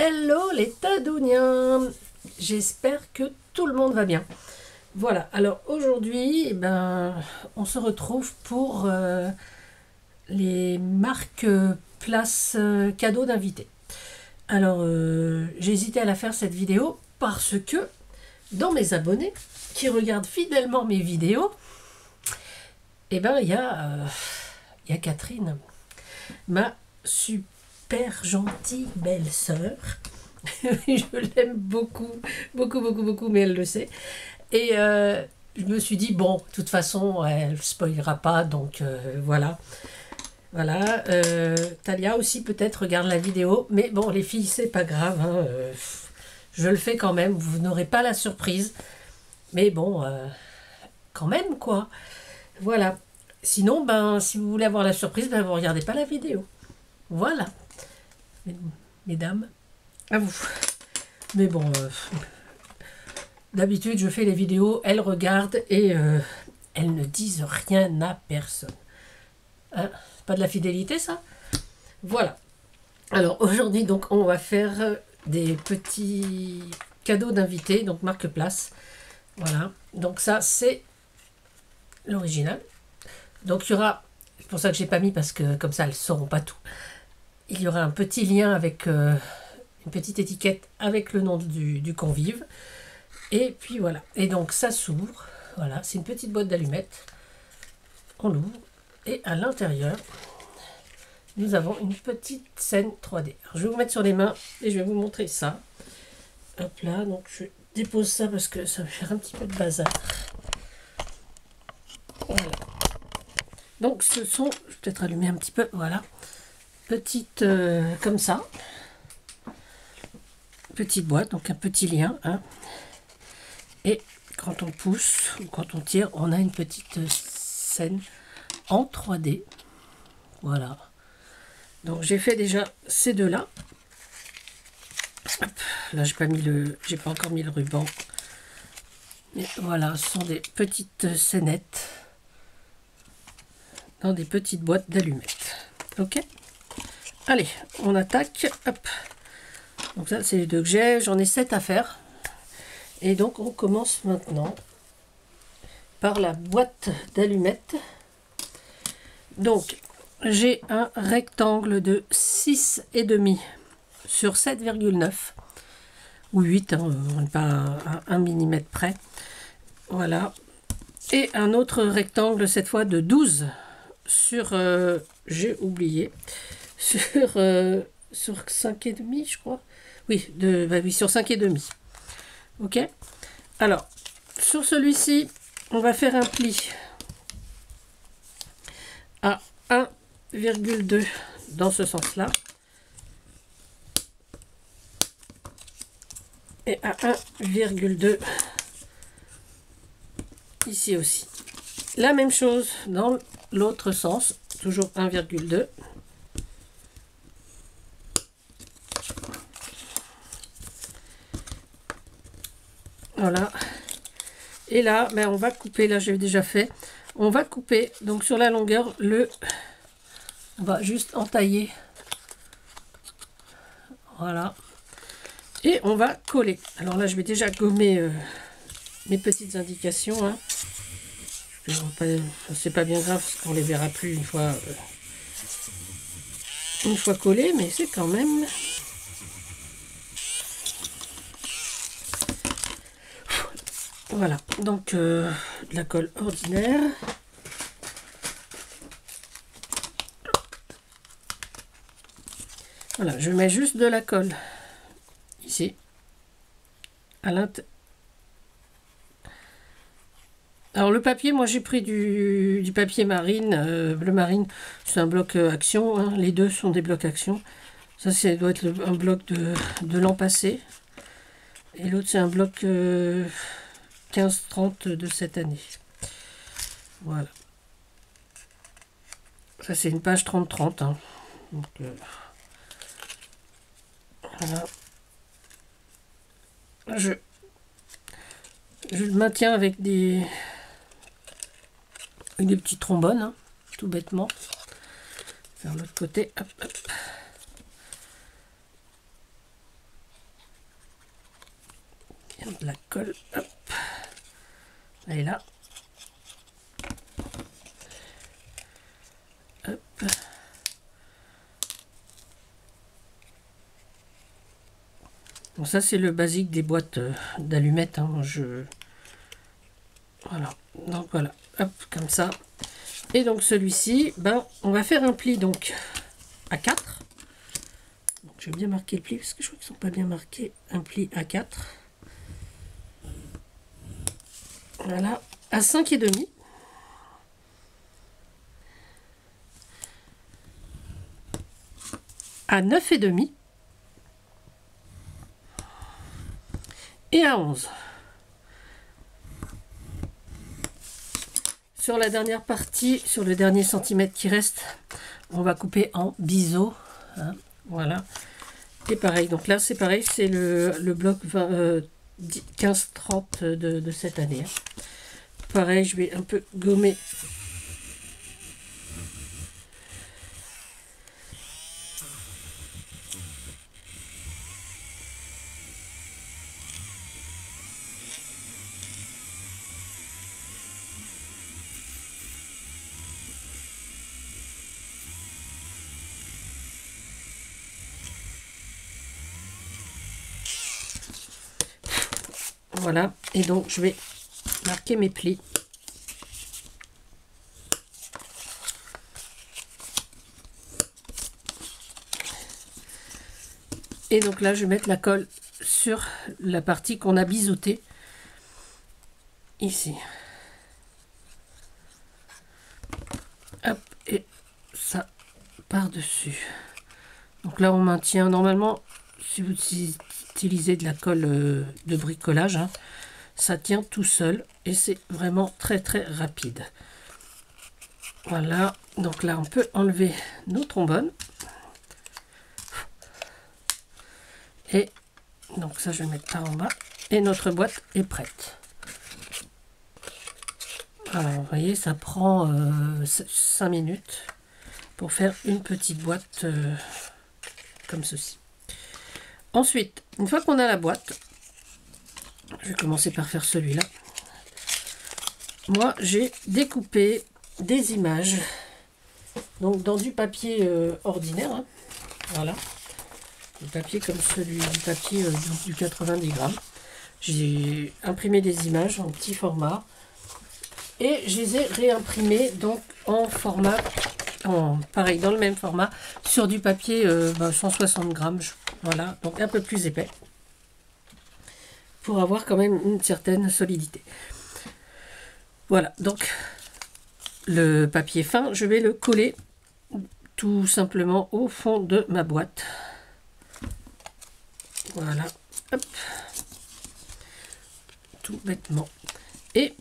Hello les Tadouniens, j'espère que tout le monde va bien. Voilà, alors aujourd'hui, on se retrouve pour les marques place cadeaux d'invités. Alors, j'ai hésité à la faire cette vidéo parce que dans mes abonnés qui regardent fidèlement mes vidéos, il y a Catherine, ma super gentille belle-sœur. Je l'aime beaucoup, beaucoup, mais elle le sait. Et je me suis dit, bon, de toute façon, elle ne spoilera pas, donc voilà. Voilà. Talia aussi peut-être regarde la vidéo, mais bon, les filles, c'est pas grave. Hein, je le fais quand même, vous n'aurez pas la surprise. Mais bon, quand même, quoi. Voilà. Sinon, si vous voulez avoir la surprise, vous ne regardez pas la vidéo. Voilà. Mesdames, à vous. Mais bon, d'habitude, je fais les vidéos, elles regardent et elles ne disent rien à personne. Hein, c'est pas de la fidélité, ça? Voilà. Alors, aujourd'hui, donc, on va faire des petits cadeaux d'invités, donc marque place. Voilà. Donc ça, c'est l'original. Donc, il y aura... C'est pour ça que j'ai pas mis, parce que comme ça, elles ne sauront pas tout. Il y aura un petit lien avec... une petite étiquette avec le nom du convive. Et puis voilà. Et donc ça s'ouvre. Voilà, c'est une petite boîte d'allumettes. On l'ouvre. Et à l'intérieur, nous avons une petite scène 3D. Alors, je vais vous mettre sur les mains et je vais vous montrer ça. Hop là, donc je dépose ça parce que ça va faire un petit peu de bazar. Voilà. Donc ce sont, je vais peut-être allumer un petit peu, voilà. Petite, comme ça. Petite boîte, donc un petit lien. Hein. Et quand on pousse ou quand on tire, on a une petite scène en 3D. Voilà. Donc j'ai fait déjà ces deux-là. Là, j'ai pas encore mis le ruban. Mais voilà, ce sont des petites scénettes dans des petites boîtes d'allumettes. Ok. Allez, on attaque. Hop. Donc ça, c'est les deux que j'ai. J'en ai 7 à faire. Et donc, on commence maintenant par la boîte d'allumettes. Donc, j'ai un rectangle de 6,5 sur 7,9 ou 8, hein, on n'est pas à 1 mm près. Voilà. Et un autre rectangle, cette fois de 12 sur, j'ai oublié, sur 5,5, je crois. Oui, oui, sur 5,5. Ok. Alors, sur celui-ci, on va faire un pli à 1,2 dans ce sens-là. Et à 1,2 ici aussi. La même chose dans l'autre sens, toujours 1,2. Voilà. Et là, on va couper, là j'ai déjà fait, on va couper, donc sur la longueur, on va juste entailler. Voilà. Et on va coller. Alors là, je vais déjà gommer mes petites indications. Hein. C'est pas bien grave, parce qu'on les verra plus une fois collées, mais c'est quand même... Voilà, donc de la colle ordinaire. Voilà, je mets juste de la colle ici, à l'intérieur. Alors le papier, moi j'ai pris du papier marine, bleu marine, c'est un bloc action, hein. Les deux sont des blocs action. Ça doit être un bloc de l'an passé, et l'autre c'est un bloc 15-30 de cette année. Voilà. Ça c'est une page 30-30. Hein. Donc, voilà. Je le maintiens avec des petits trombones, hein, tout bêtement. Vers l'autre côté. Hop, hop. de la colle. Hop. Elle est là. Hop. Bon, ça c'est le basique des boîtes d'allumettes. Hein. Voilà. Donc voilà. Hop, comme ça. Et donc celui-ci, ben, on va faire un pli donc à 4. Donc, je vais bien marquer le pli parce que je crois qu'ils ne sont pas bien marqués. Un pli à 4. Voilà. À 5,5. À 9,5. Et à 11. Sur la dernière partie, sur le dernier centimètre qui reste, on va couper en biseau. Hein, voilà. Et pareil, donc là c'est pareil, c'est le bloc 15-30 de cette année. Hein. Pareil, je vais un peu gommer. Voilà, et donc je vais marquer mes plis. Et donc là, je vais mettre la colle sur la partie qu'on a biseautée. Ici. Hop, et ça par-dessus. Donc là, on maintient normalement, si vous utilisez de la colle de bricolage, hein, ça tient tout seul et c'est vraiment très très rapide. Voilà, donc là on peut enlever nos trombones. Et donc ça je vais mettre ça en bas. Et notre boîte est prête. Alors vous voyez, ça prend 5 minutes pour faire une petite boîte comme ceci. Ensuite, une fois qu'on a la boîte, je vais commencer par faire celui-là. Moi, j'ai découpé des images donc dans du papier ordinaire. Hein, voilà. Du papier comme celui du papier du 90 grammes. J'ai imprimé des images en petit format. Et je les ai réimprimées donc en format, pareil, dans le même format, sur du papier 160 grammes. Voilà, donc un peu plus épais. Pour avoir quand même une certaine solidité. Voilà, donc le papier fin, je vais le coller tout simplement au fond de ma boîte. Voilà, hop, tout bêtement. Et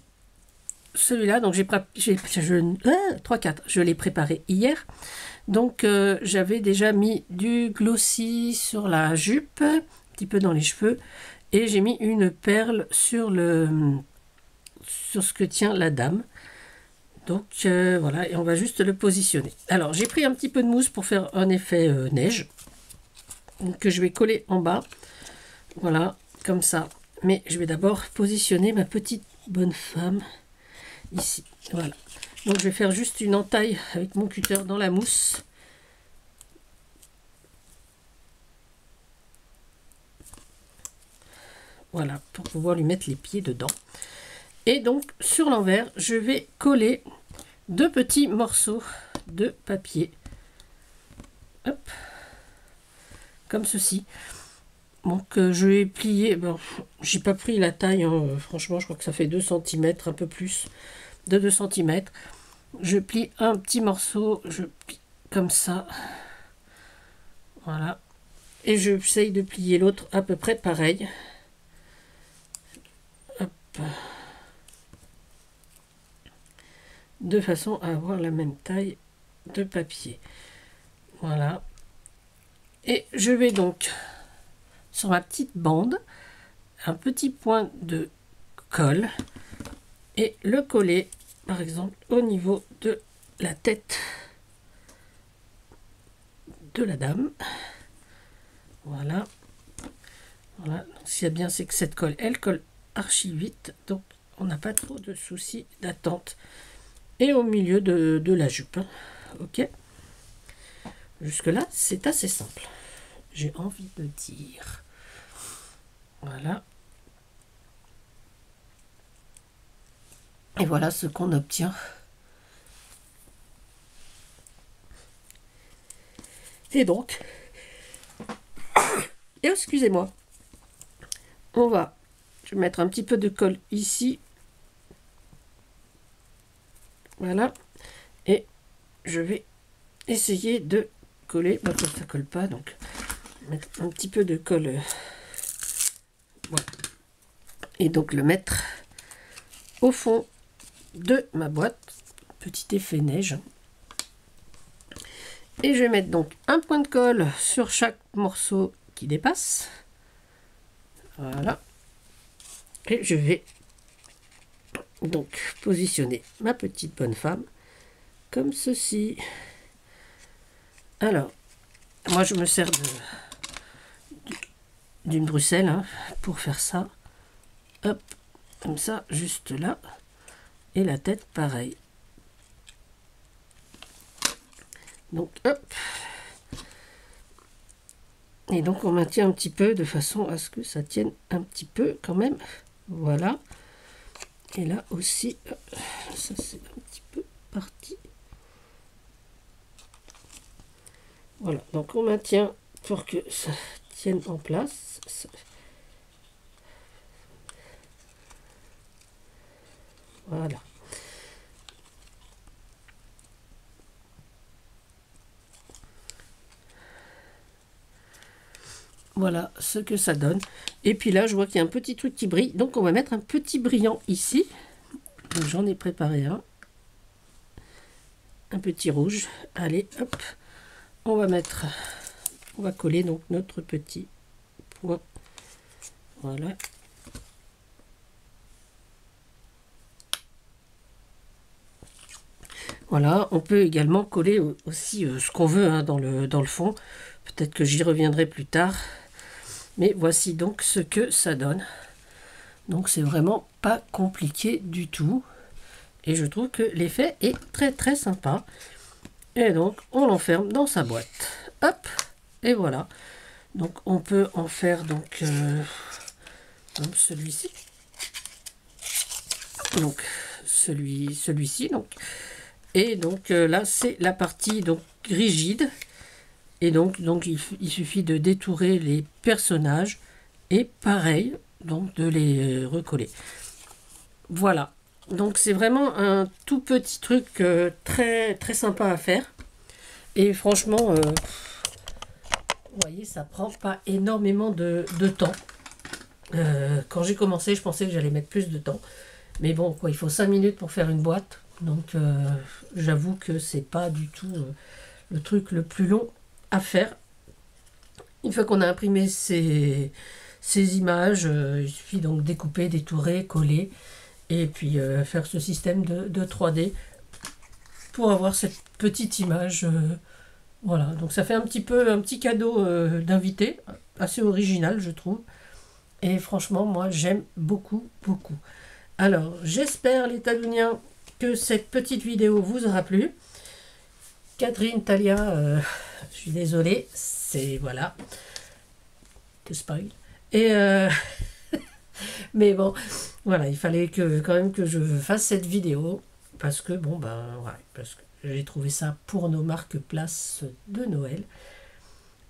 celui-là, donc je l'ai préparé hier. Donc j'avais déjà mis du glossy sur la jupe, un petit peu dans les cheveux, et j'ai mis une perle sur ce que tient la dame. Donc voilà, et on va juste le positionner. Alors j'ai pris un petit peu de mousse pour faire un effet neige, que je vais coller en bas. Voilà, comme ça. Mais je vais d'abord positionner ma petite bonne femme ici. Voilà. Donc je vais faire juste une entaille avec mon cutter dans la mousse. Voilà, pour pouvoir lui mettre les pieds dedans. Et donc sur l'envers, je vais coller 2 petits morceaux de papier. Hop. Comme ceci. Donc je vais plier, bon, j'ai pas pris la taille, hein, franchement je crois que ça fait 2 cm, un peu plus de 2 cm. Je plie un petit morceau, je plie comme ça, voilà, et j'essaye de plier l'autre à peu près pareil. Hop. De façon à avoir la même taille de papier. Voilà, et je vais donc sur ma petite bande un petit point de colle et le coller par exemple au niveau de la tête de la dame. Voilà, Voilà, ce qu'il y a bien, c'est que cette colle, elle colle archi vite, donc on n'a pas trop de soucis d'attente. Et au milieu de la jupe, hein. Ok, jusque là c'est assez simple, j'ai envie de dire. Voilà, et voilà ce qu'on obtient. Et donc, excusez-moi, je vais mettre un petit peu de colle ici, voilà, et je vais essayer de coller, bah, ça colle pas, donc mettre un petit peu de colle, voilà. Et donc le mettre au fond de ma boîte, petit effet neige. Et je vais mettre donc un point de colle sur chaque morceau qui dépasse, voilà, et je vais donc positionner ma petite bonne femme comme ceci. Alors moi je me sers d'une Bruxelles, hein, pour faire ça. Hop, comme ça, juste là, et la tête pareil. Donc hop, et donc on maintient un petit peu de façon à ce que ça tienne un petit peu quand même, voilà. Et là aussi, ça c'est un petit peu parti. Voilà, donc on maintient pour que ça tienne en place. Voilà. Voilà ce que ça donne. Et puis là, je vois qu'il y a un petit truc qui brille. Donc, on va mettre un petit brillant ici. J'en ai préparé un. Un petit rouge. Allez, hop. On va coller donc notre petit point. Voilà. Voilà, on peut également coller aussi ce qu'on veut, hein, dans le fond. Peut-être que j'y reviendrai plus tard. Mais voici donc ce que ça donne. Donc c'est vraiment pas compliqué du tout. Et je trouve que l'effet est très très sympa. Et donc on l'enferme dans sa boîte. Hop, et voilà. Donc on peut en faire donc comme celui-ci. Donc celui-ci donc. Et donc là c'est la partie donc rigide. Et donc il suffit de détourer les personnages et pareil, donc de les recoller. Voilà, donc c'est vraiment un tout petit truc très très sympa à faire. Et franchement, vous voyez, ça prend pas énormément de temps. Quand j'ai commencé, je pensais que j'allais mettre plus de temps. Mais bon, quoi, il faut 5 minutes pour faire une boîte. Donc j'avoue que c'est pas du tout le truc le plus long à faire. Une fois qu'on a imprimé ces images, il suffit donc découper, détourer, coller et puis faire ce système de 3D pour avoir cette petite image. Voilà, donc ça fait un petit cadeau d'invité, assez original je trouve. Et franchement, moi j'aime beaucoup, beaucoup. Alors, j'espère les Tadouniens que cette petite vidéo vous aura plu. Catherine, Talia, je suis désolée, c'est voilà, que spoil. Et mais bon, voilà, il fallait quand même que je fasse cette vidéo parce que bon ben ouais, parce que j'ai trouvé ça pour nos marque-places de Noël.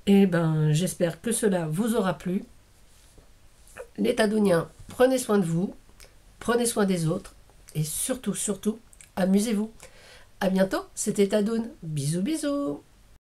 Et ben j'espère que cela vous aura plu. Les Tadouniens, prenez soin de vous, prenez soin des autres et surtout, surtout, amusez-vous. À bientôt, c'était Tadoun. Bisous bisous.